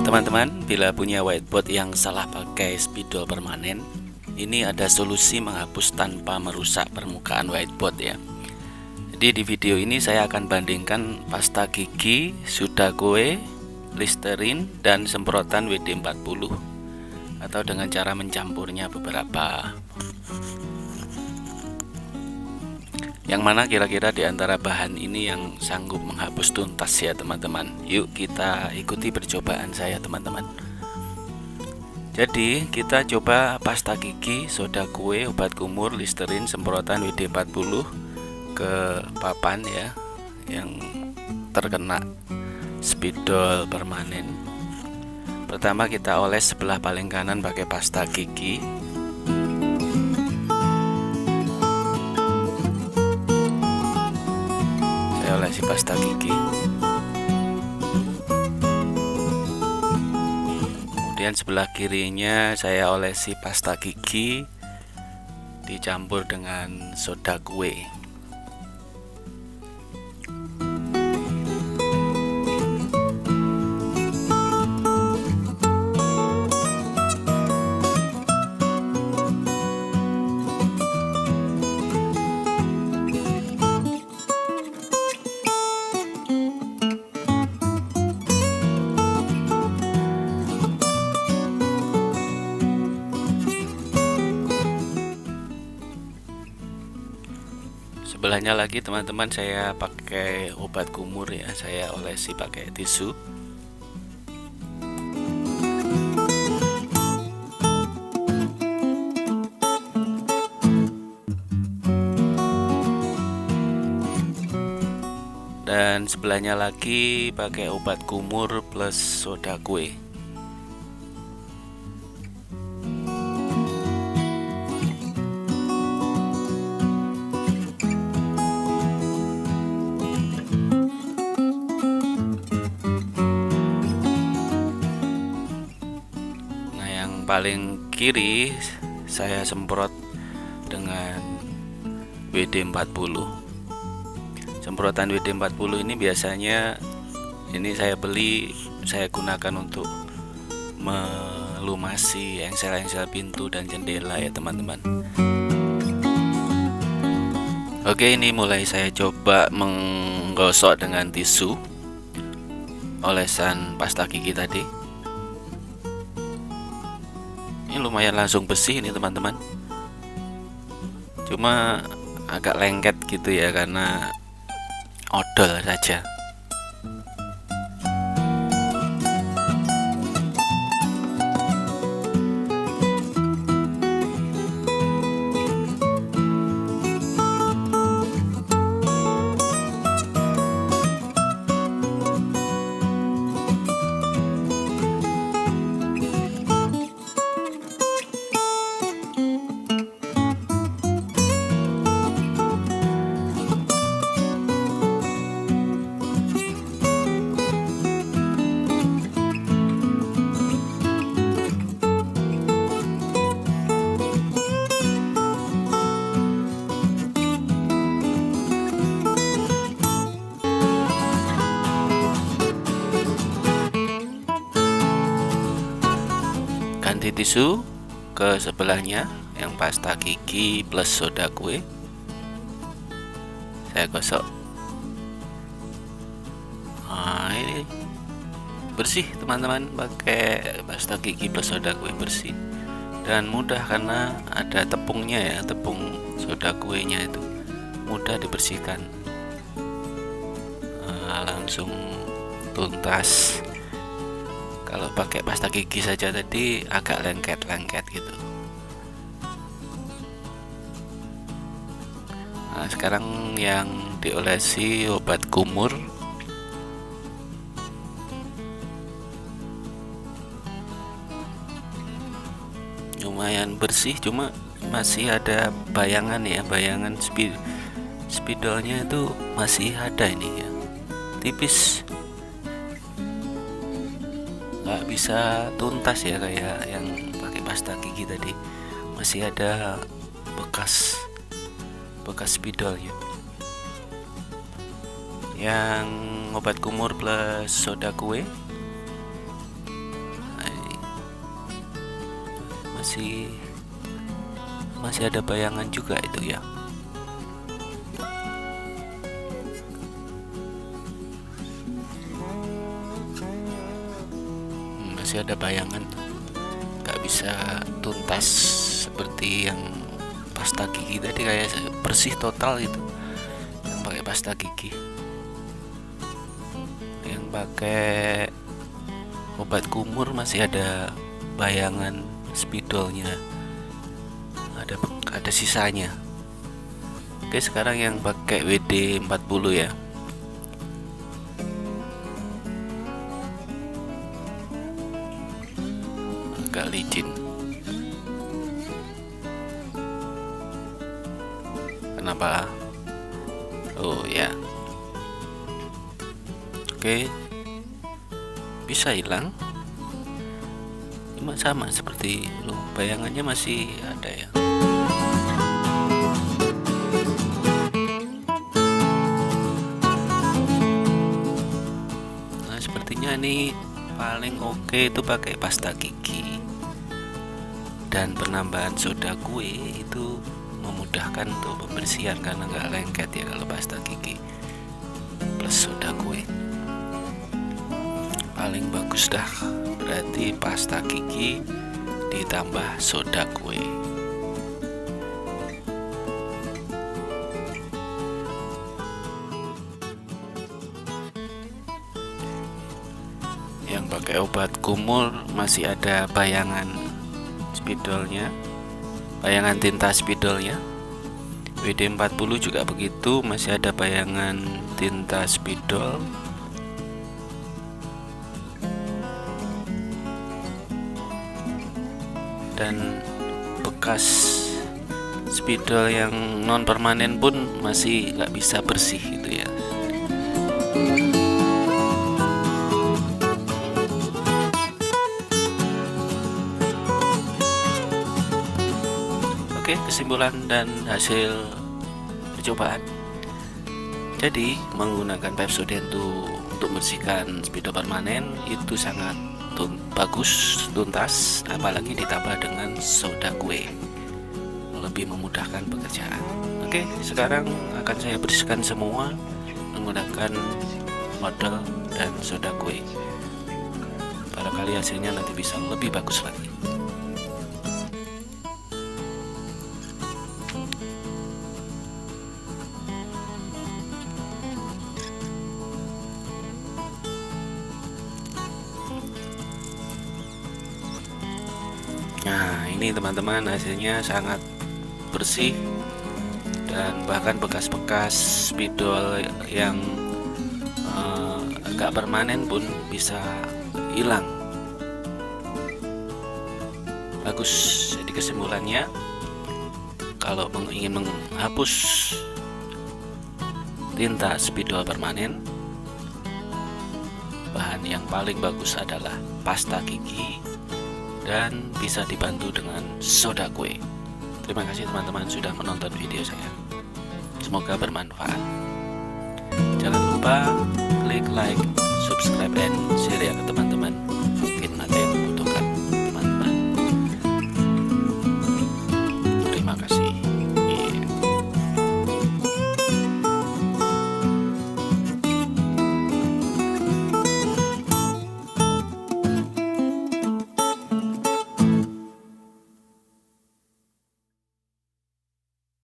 Teman-teman, bila punya whiteboard yang salah pakai spidol permanen, ini ada solusi menghapus tanpa merusak permukaan whiteboard ya. Jadi di video ini saya akan bandingkan pasta gigi, Sudakoe, Listerine, dan semprotan WD-40 atau dengan cara mencampurnya beberapa. Yang mana kira-kira di antara bahan ini yang sanggup menghapus tuntas ya teman-teman. Yuk kita ikuti percobaan saya teman-teman. Jadi kita coba pasta gigi, Sudakoe, obat kumur, Listerine, semprotan WD-40 ke papan ya yang terkena spidol permanen. Pertama kita oles sebelah paling kanan pakai pasta gigi. Olesi pasta gigi, kemudian sebelah kirinya saya olesi pasta gigi dicampur dengan Sudakoe. Sebelahnya lagi teman-teman saya pakai obat kumur ya, saya olesi pakai tisu. Dan sebelahnya lagi pakai obat kumur plus Sudakoe. Paling kiri saya semprot dengan WD-40. Semprotan WD-40 ini biasanya saya beli, saya gunakan untuk melumasi engsel-engsel pintu dan jendela ya teman-teman. Oke, ini mulai saya coba menggosok dengan tisu olesan pasta gigi tadi. Ini lumayan langsung bersih ini teman-teman, cuma agak lengket gitu ya karena odol saja. Ganti tisu ke sebelahnya yang pasta gigi plus Sudakoe, saya gosok. Nah, ini bersih teman-teman, pakai pasta gigi plus Sudakoe bersih dan mudah karena ada tepungnya ya, tepung Sudakoe nya itu mudah dibersihkan. Langsung tuntas. Kalau pakai pasta gigi saja tadi agak lengket-lengket gitu. Nah, sekarang yang diolesi obat kumur. Lumayan bersih, cuma masih ada bayangan ya, bayangan spidolnya itu masih ada ini ya, tipis. Nggak bisa tuntas ya kayak yang pakai pasta gigi tadi, masih ada bekas spidolnya. Yang obat kumur plus Sudakoe masih ada bayangan juga itu ya. Masih ada bayangan, nggak bisa tuntas seperti yang pasta gigi tadi, kayak bersih total itu yang pakai pasta gigi. Yang pakai obat kumur masih ada bayangan spidolnya, ada sisanya. Oke, sekarang yang pakai WD 40 ya. Agak licin. Kenapa? Oh ya. Oke. Bisa hilang. Cuma sama seperti bayangannya masih ada ya. Nah, sepertinya ini paling oke itu pakai pasta gigi dan penambahan soda kue itu memudahkan untuk pembersihan karena nggak lengket ya kalau pasta gigi plus soda kue. Paling bagus dah berarti pasta gigi ditambah soda kue. Yang pakai obat kumur masih ada bayangan spidolnya, bayangan tinta spidolnya. WD 40 juga begitu, masih ada bayangan tinta spidol. Dan bekas spidol yang non permanen pun masih nggak bisa bersih gitu ya. Oke, kesimpulan dan hasil percobaan. Jadi menggunakan Pepsodent untuk membersihkan spidol permanen itu sangat bagus, tuntas, apalagi ditambah dengan soda kue, lebih memudahkan pekerjaan. Oke, sekarang akan saya bersihkan semua menggunakan model dan soda kue. Barangkali hasilnya nanti bisa lebih bagus lagi. Nah, ini teman-teman hasilnya sangat bersih dan bahkan bekas-bekas spidol yang agak permanen pun bisa hilang. Bagus. Jadi kesimpulannya, kalau ingin menghapus tinta spidol permanen, bahan yang paling bagus adalah pasta gigi dan bisa dibantu dengan soda kue. Terima kasih teman-teman sudah menonton video saya. Semoga bermanfaat. Jangan lupa klik like, subscribe, dan share